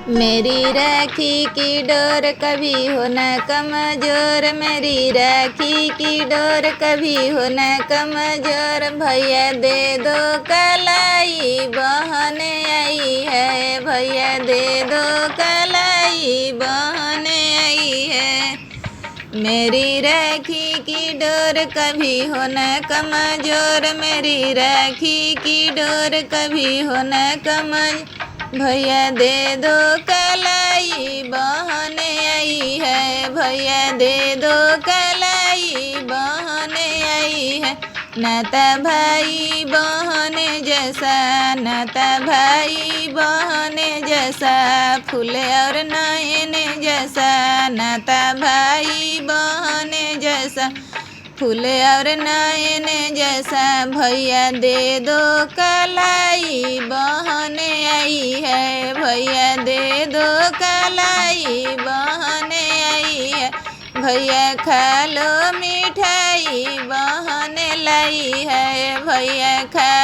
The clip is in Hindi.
मेरी राखी की डोर कभी हो न कमजोर, मेरी राखी की डोर कभी हो न कमजोर। भैया दे दो कलाई बहन आई है, भैया दे दो कलाई बहन आई है। मेरी राखी की डोर कभी हो न कमजोर, मेरी राखी की डोर कभी हो न कमजोर। भैया दे दो कलाई बहन आई है, भैया दे दो कलाई बहन आई है। नाता भाई बहन जैसा, नाता भाई बहन जैसा, फूल और नयन जैसा, नाता भाई बहन जैसा, फूल और नयन जैसा। भैया दे दो कलाई बहन आई है, भैया दे दो कलाई बहन आई है। भैया खा लो मिठाई बहन लाई है, भैया खा